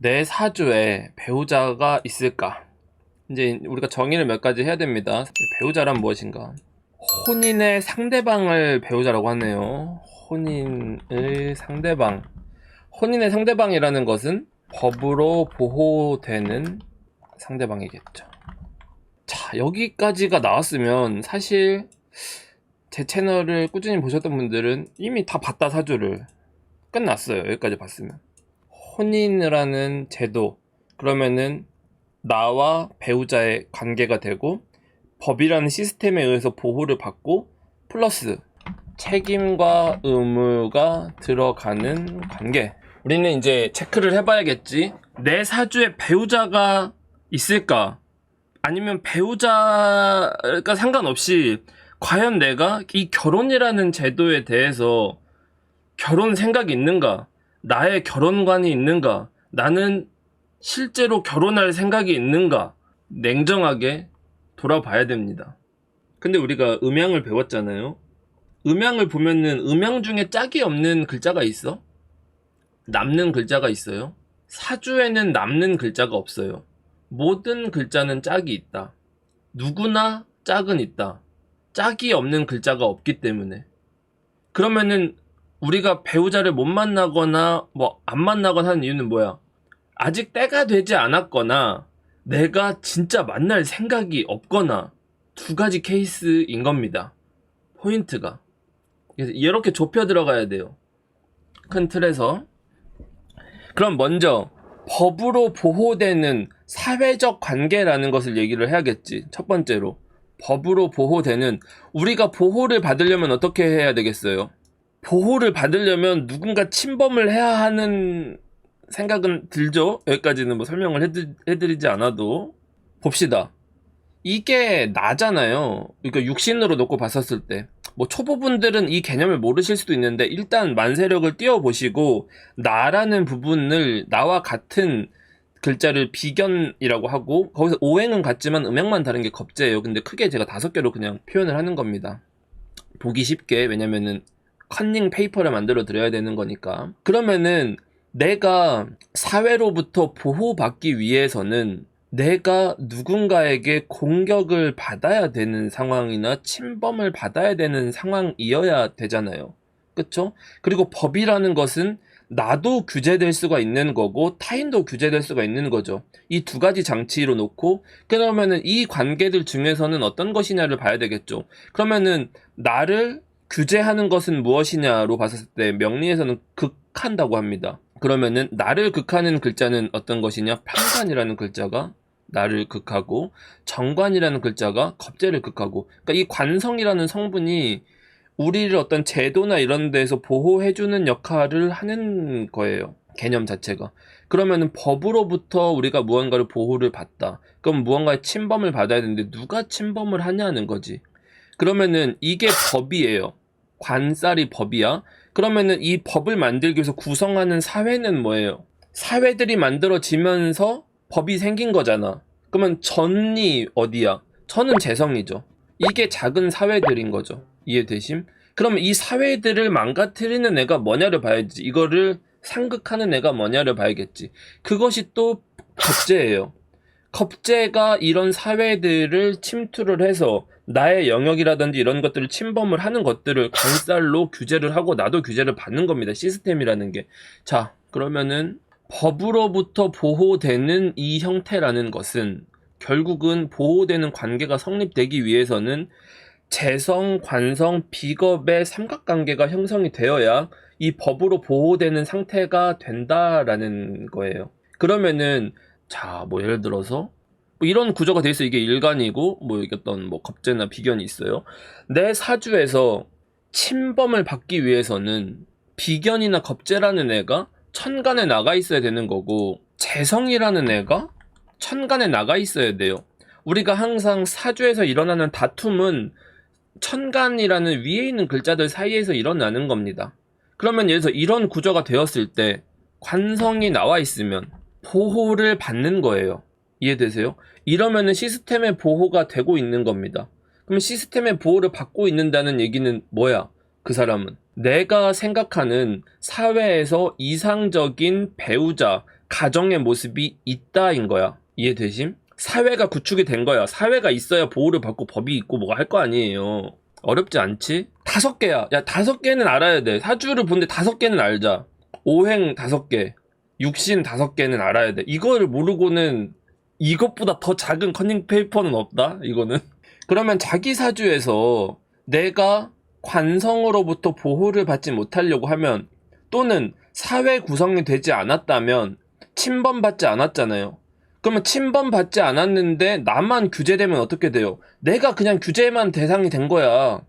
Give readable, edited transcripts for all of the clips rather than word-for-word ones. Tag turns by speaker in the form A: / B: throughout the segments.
A: 내 사주에 배우자가 있을까? 이제 우리가 정의를 몇 가지 해야 됩니다. 배우자란 무엇인가? 혼인의 상대방을 배우자라고 하네요. 혼인의 상대방. 혼인의 상대방이라는 것은 법으로 보호되는 상대방이겠죠. 자, 여기까지가 나왔으면 사실 제 채널을 꾸준히 보셨던 분들은 이미 다 봤다, 사주를. 끝났어요. 여기까지 봤으면. 혼인이라는 제도, 그러면은 나와 배우자의 관계가 되고 법이라는 시스템에 의해서 보호를 받고 플러스 책임과 의무가 들어가는 관계. 우리는 이제 체크를 해봐야겠지. 내 사주에 배우자가 있을까? 아니면 배우자가 상관없이 과연 내가 이 결혼이라는 제도에 대해서 결혼 생각이 있는가? 나의 결혼관이 있는가? 나는 실제로 결혼할 생각이 있는가? 냉정하게 돌아봐야 됩니다. 근데 우리가 음양을 배웠잖아요. 음양을 보면은 음양 중에 짝이 없는 글자가 있어? 남는 글자가 있어요? 사주에는 남는 글자가 없어요. 모든 글자는 짝이 있다. 누구나 짝은 있다. 짝이 없는 글자가 없기 때문에. 그러면은 우리가 배우자를 못 만나거나 뭐 안 만나거나 하는 이유는 뭐야? 아직 때가 되지 않았거나 내가 진짜 만날 생각이 없거나 두 가지 케이스인 겁니다. 포인트가. 그래서 이렇게 좁혀 들어가야 돼요. 큰 틀에서. 그럼 먼저 법으로 보호되는 사회적 관계라는 것을 얘기를 해야겠지. 첫 번째로. 법으로 보호되는, 우리가 보호를 받으려면 어떻게 해야 되겠어요? 보호를 받으려면 누군가 침범을 해야 하는 생각은 들죠? 여기까지는 뭐 설명을 해드리지 않아도. 봅시다. 이게 나잖아요. 그러니까 육신으로 놓고 봤었을 때. 뭐 초보분들은 이 개념을 모르실 수도 있는데 일단 만세력을 띄워보시고 나라는 부분을 나와 같은 글자를 비견이라고 하고 거기서 오행은 같지만 음양만 다른 게 겁재예요. 근데 크게 제가 5개로 그냥 표현을 하는 겁니다. 보기 쉽게. 왜냐면은 컨닝 페이퍼를 만들어 드려야 되는 거니까. 그러면은 내가 사회로부터 보호받기 위해서는 내가 누군가에게 공격을 받아야 되는 상황이나 침범을 받아야 되는 상황이어야 되잖아요. 그쵸? 그리고 법이라는 것은 나도 규제될 수가 있는 거고 타인도 규제될 수가 있는 거죠. 이 두 가지 장치로 놓고 그러면은 이 관계들 중에서는 어떤 것이냐를 봐야 되겠죠. 그러면은 나를 규제하는 것은 무엇이냐로 봤을 때 명리에서는 극한다고 합니다. 그러면은 나를 극하는 글자는 어떤 것이냐? 편관이라는 글자가 나를 극하고 정관이라는 글자가 겁재를 극하고, 그러니까 이 관성이라는 성분이 우리를 어떤 제도나 이런 데서 보호해주는 역할을 하는 거예요. 개념 자체가. 그러면은 법으로부터 우리가 무언가를 보호를 받다. 그럼 무언가의 침범을 받아야 되는데 누가 침범을 하냐는 거지. 그러면은 이게 법이에요. 관살이 법이야. 그러면은 이 법을 만들기 위해서 구성하는 사회는 뭐예요? 사회들이 만들어지면서 법이 생긴 거잖아. 그러면 전이 어디야? 전은 재성이죠. 이게 작은 사회들인 거죠. 이해되심? 그러면 이 사회들을 망가뜨리는 애가 뭐냐를 봐야지. 이거를 상극하는 애가 뭐냐를 봐야겠지. 그것이 또 겁재예요. 겁재가 이런 사회들을 침투를 해서 나의 영역이라든지 이런 것들을 침범을 하는 것들을 관살로 규제를 하고 나도 규제를 받는 겁니다. 시스템이라는 게. 자, 그러면은 법으로부터 보호되는 이 형태라는 것은 결국은 보호되는 관계가 성립되기 위해서는 재성, 관성, 비겁의 삼각관계가 형성이 되어야 이 법으로 보호되는 상태가 된다라는 거예요. 그러면은 자, 뭐 예를 들어서 뭐 이런 구조가 돼 있어. 이게 일간이고 뭐 이게 어떤 뭐 겁재나 비견이 있어요. 내 사주에서 침범을 받기 위해서는 비견이나 겁재라는 애가 천간에 나가 있어야 되는 거고 재성이라는 애가 천간에 나가 있어야 돼요. 우리가 항상 사주에서 일어나는 다툼은 천간이라는 위에 있는 글자들 사이에서 일어나는 겁니다. 그러면 예를 들어서 이런 구조가 되었을 때 관성이 나와 있으면 보호를 받는 거예요. 이해되세요? 이러면은 시스템의 보호가 되고 있는 겁니다. 그럼 시스템의 보호를 받고 있는다는 얘기는 뭐야? 그 사람은 내가 생각하는 사회에서 이상적인 배우자, 가정의 모습이 있다인 거야. 이해되심? 사회가 구축이 된 거야. 사회가 있어야 보호를 받고 법이 있고 뭐가 할 거 아니에요. 어렵지 않지? 5개야. 야, 5개는 알아야 돼. 사주를 보는데 5개는 알자. 오행 5개, 육신 5개는 알아야 돼. 이거를 모르고는 이것보다 더 작은 커닝 페이퍼는 없다. 이거는. 그러면 자기 사주에서 내가 관성으로부터 보호를 받지 못하려고 하면, 또는 사회 구성이 되지 않았다면 침범받지 않았잖아요. 그러면 침범받지 않았는데 나만 규제되면 어떻게 돼요? 내가 그냥 규제만 대상이 된 거야.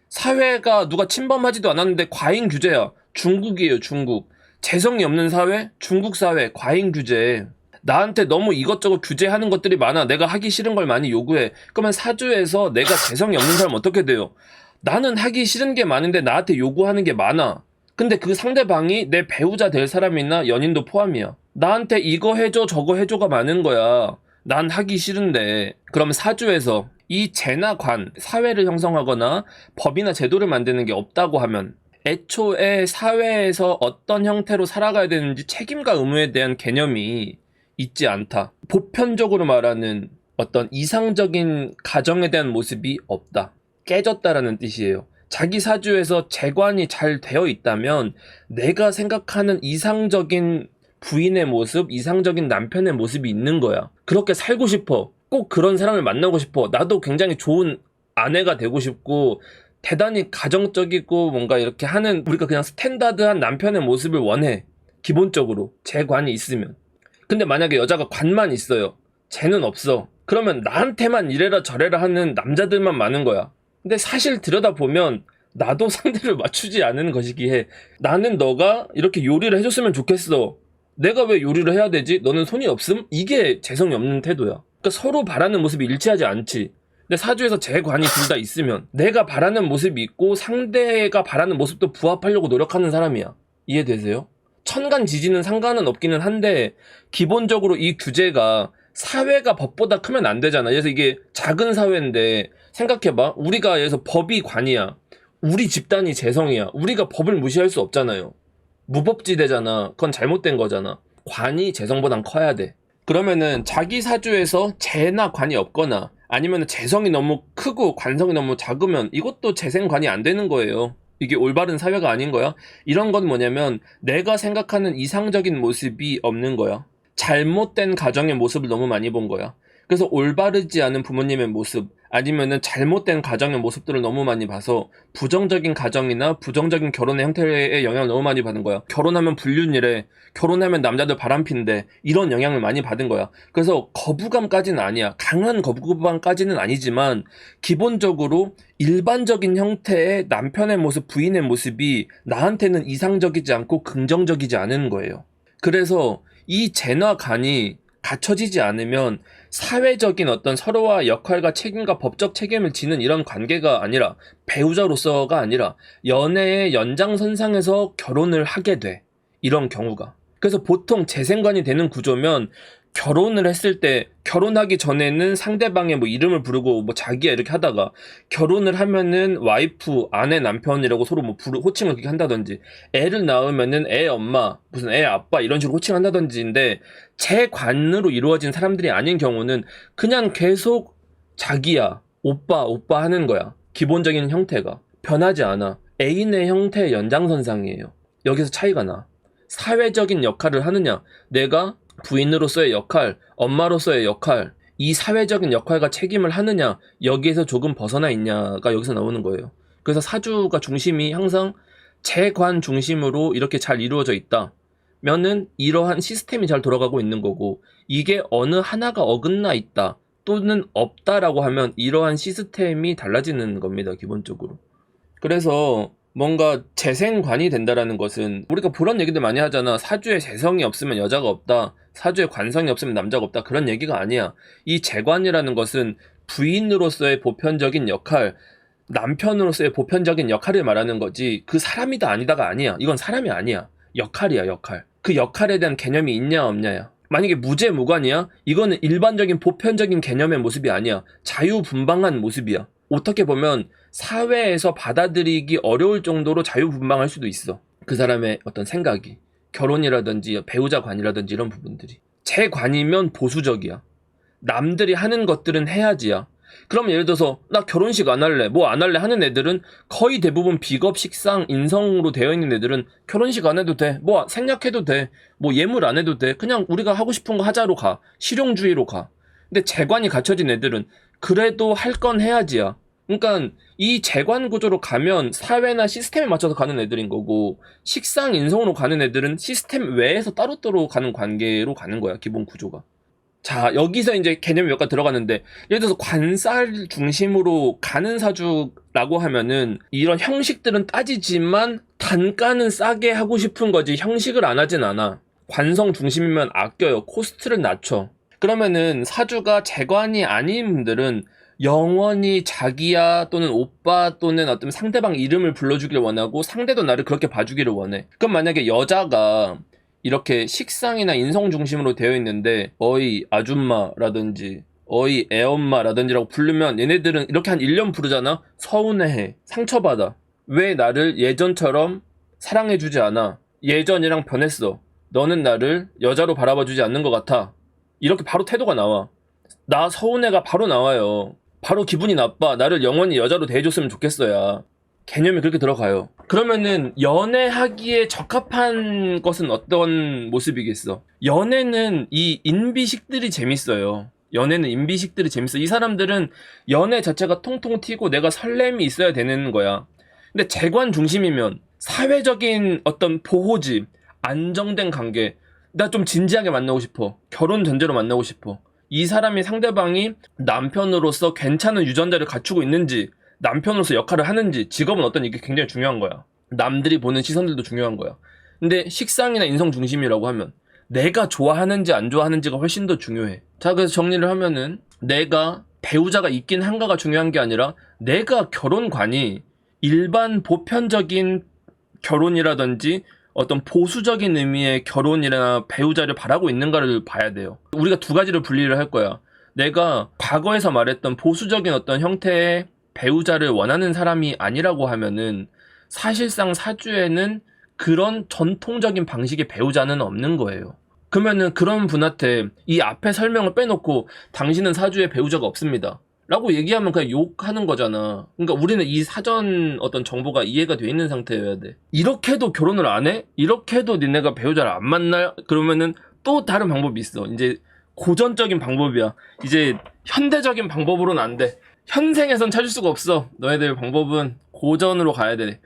A: 사회가 누가 침범하지도 않았는데 과잉 규제야. 중국이에요, 중국. 재성이 없는 사회? 중국 사회, 과잉 규제. 나한테 너무 이것저것 규제하는 것들이 많아. 내가 하기 싫은 걸 많이 요구해. 그러면 사주에서 내가 재성이 없는 사람 어떻게 돼요? 나는 하기 싫은 게 많은데 나한테 요구하는 게 많아. 근데 그 상대방이 내 배우자 될 사람이나 연인도 포함이야. 나한테 이거 해줘 저거 해줘가 많은 거야. 난 하기 싫은데. 그럼 사주에서 이 재나 관, 사회를 형성하거나 법이나 제도를 만드는 게 없다고 하면, 애초에 사회에서 어떤 형태로 살아가야 되는지 책임과 의무에 대한 개념이 있지 않다. 보편적으로 말하는 어떤 이상적인 가정에 대한 모습이 없다. 깨졌다라는 뜻이에요. 자기 사주에서 재관이 잘 되어 있다면 내가 생각하는 이상적인 부인의 모습, 이상적인 남편의 모습이 있는 거야. 그렇게 살고 싶어. 꼭 그런 사람을 만나고 싶어. 나도 굉장히 좋은 아내가 되고 싶고 대단히 가정적이고 뭔가 이렇게 하는, 우리가 그냥 스탠다드한 남편의 모습을 원해. 기본적으로 재관이 있으면. 근데 만약에 여자가 관만 있어요. 쟤는 없어. 그러면 나한테만 이래라 저래라 하는 남자들만 많은 거야. 근데 사실 들여다보면 나도 상대를 맞추지 않은 것이기에, 나는 너가 이렇게 요리를 해줬으면 좋겠어. 내가 왜 요리를 해야 되지? 너는 손이 없음? 이게 재성이 없는 태도야. 그러니까 서로 바라는 모습이 일치하지 않지. 근데 사주에서 재관이 둘 다 있으면 내가 바라는 모습이 있고 상대가 바라는 모습도 부합하려고 노력하는 사람이야. 이해되세요? 천간지지는 상관은 없기는 한데 기본적으로 이 규제가 사회가 법보다 크면 안 되잖아. 그래서 이게 작은 사회인데 생각해봐. 우리가 그래서 법이 관이야. 우리 집단이 재성이야. 우리가 법을 무시할 수 없잖아요. 무법지대잖아. 그건 잘못된 거잖아. 관이 재성보단 커야 돼. 그러면은 자기 사주에서 재나 관이 없거나 아니면 재성이 너무 크고 관성이 너무 작으면 이것도 재생관이 안 되는 거예요. 이게 올바른 사회가 아닌 거야. 이런 건 뭐냐면 내가 생각하는 이상적인 모습이 없는 거야. 잘못된 가정의 모습을 너무 많이 본 거야. 그래서 올바르지 않은 부모님의 모습, 아니면은 잘못된 가정의 모습들을 너무 많이 봐서 부정적인 가정이나 부정적인 결혼의 형태의 영향을 너무 많이 받은 거야. 결혼하면 불륜이래. 결혼하면 남자들 바람핀대. 이런 영향을 많이 받은 거야. 그래서 거부감까지는 아니야. 강한 거부감까지는 아니지만 기본적으로 일반적인 형태의 남편의 모습, 부인의 모습이 나한테는 이상적이지 않고 긍정적이지 않은 거예요. 그래서 이 재나 간이 갖춰지지 않으면 사회적인 어떤 서로와 역할과 책임과 법적 책임을 지는 이런 관계가 아니라, 배우자로서가 아니라 연애의 연장선상에서 결혼을 하게 돼. 이런 경우가. 그래서 보통 재생관이 되는 구조면 결혼을 했을 때, 결혼하기 전에는 상대방의 뭐 이름을 부르고 뭐 자기야 이렇게 하다가 결혼을 하면은 와이프, 아내, 남편이라고 서로 뭐 호칭을 그렇게 한다든지, 애를 낳으면은 애 엄마, 무슨 애 아빠 이런 식으로 호칭한다든지인데, 재관으로 이루어진 사람들이 아닌 경우는 그냥 계속 자기야, 오빠, 오빠 하는 거야. 기본적인 형태가 변하지 않아. 애인의 형태의 연장선상이에요. 여기서 차이가 나. 사회적인 역할을 하느냐, 내가 부인으로서의 역할, 엄마로서의 역할, 이 사회적인 역할과 책임을 하느냐, 여기에서 조금 벗어나 있냐가 여기서 나오는 거예요. 그래서 사주가 중심이 항상 재관 중심으로 이렇게 잘 이루어져 있다 면은 이러한 시스템이 잘 돌아가고 있는 거고, 이게 어느 하나가 어긋나 있다 또는 없다라고 하면 이러한 시스템이 달라지는 겁니다, 기본적으로. 그래서 뭔가 재생관이 된다라는 것은, 우리가 그런 얘기들 많이 하잖아. 사주에 재성이 없으면 여자가 없다, 사주에 관성이 없으면 남자가 없다. 그런 얘기가 아니야. 이 재관이라는 것은 부인으로서의 보편적인 역할, 남편으로서의 보편적인 역할을 말하는 거지, 그 사람이다 아니다가 아니야. 이건 사람이 아니야. 역할이야, 역할. 그 역할에 대한 개념이 있냐 없냐야. 만약에 무죄무관이야? 이거는 일반적인 보편적인 개념의 모습이 아니야. 자유분방한 모습이야. 어떻게 보면 사회에서 받아들이기 어려울 정도로 자유분방할 수도 있어. 그 사람의 어떤 생각이. 결혼이라든지 배우자 관이라든지 이런 부분들이. 제 관이면 보수적이야. 남들이 하는 것들은 해야지야. 그럼 예를 들어서 나 결혼식 안 할래, 뭐 안 할래 하는 애들은 거의 대부분 비겁, 식상, 인성으로 되어 있는 애들은 결혼식 안 해도 돼, 뭐 생략해도 돼, 뭐 예물 안 해도 돼, 그냥 우리가 하고 싶은 거 하자로 가, 실용주의로 가. 근데 재관이 갖춰진 애들은 그래도 할 건 해야지야. 그러니까 이 재관 구조로 가면 사회나 시스템에 맞춰서 가는 애들인 거고, 식상, 인성으로 가는 애들은 시스템 외에서 따로따로 가는 관계로 가는 거야, 기본 구조가. 자, 여기서 이제 개념이 몇 가지 들어가는데, 예를 들어서 관살 중심으로 가는 사주라고 하면은 이런 형식들은 따지지만 단가는 싸게 하고 싶은 거지 형식을 안 하진 않아. 관성 중심이면 아껴요. 코스트를 낮춰. 그러면은 사주가 재관이 아닌 분들은 영원히 자기야 또는 오빠 또는 어떤 상대방 이름을 불러주길 원하고, 상대도 나를 그렇게 봐주기를 원해. 그럼 만약에 여자가 이렇게 식상이나 인성 중심으로 되어 있는데 어이 아줌마라든지 어이 애엄마라든지라고 부르면 얘네들은 이렇게 한 1년 부르잖아? 서운해해. 상처받아. 왜 나를 예전처럼 사랑해주지 않아? 예전이랑 변했어. 너는 나를 여자로 바라봐주지 않는 것 같아. 이렇게 바로 태도가 나와. 나 서운해가 바로 나와요. 바로 기분이 나빠. 나를 영원히 여자로 대해줬으면 좋겠어야. 개념이 그렇게 들어가요. 그러면은 연애하기에 적합한 것은 어떤 모습이겠어? 연애는 이 인비식들이 재밌어요. 연애는 인비식들이 재밌어. 이 사람들은 연애 자체가 통통 튀고 내가 설렘이 있어야 되는 거야. 근데 재관 중심이면 사회적인 어떤 보호지, 안정된 관계, 나 좀 진지하게 만나고 싶어. 결혼 전제로 만나고 싶어. 이 사람이, 상대방이 남편으로서 괜찮은 유전자를 갖추고 있는지, 남편으로서 역할을 하는지, 직업은 어떤, 이게 굉장히 중요한 거야. 남들이 보는 시선들도 중요한 거야. 근데 식상이나 인성 중심이라고 하면 내가 좋아하는지 안 좋아하는지가 훨씬 더 중요해. 자, 그래서 정리를 하면은 내가 배우자가 있긴 한가가 중요한 게 아니라 내가 결혼관이 일반 보편적인 결혼이라든지 어떤 보수적인 의미의 결혼이나 배우자를 바라고 있는가를 봐야 돼요. 우리가 두 가지를 분리를 할 거야. 내가 과거에서 말했던 보수적인 어떤 형태의 배우자를 원하는 사람이 아니라고 하면은 사실상 사주에는 그런 전통적인 방식의 배우자는 없는 거예요. 그러면은 그런 분한테 이 앞에 설명을 빼놓고 당신은 사주에 배우자가 없습니다 라고 얘기하면 그냥 욕하는 거잖아. 그러니까 우리는 이 사전 어떤 정보가 이해가 돼 있는 상태여야 돼. 이렇게도 결혼을 안 해? 이렇게도 니네가 배우자를 안 만나? 그러면은 또 다른 방법이 있어. 이제 고전적인 방법이야. 이제 현대적인 방법으로는 안 돼. 현생에선 찾을 수가 없어. 너희들 방법은 고전으로 가야 돼.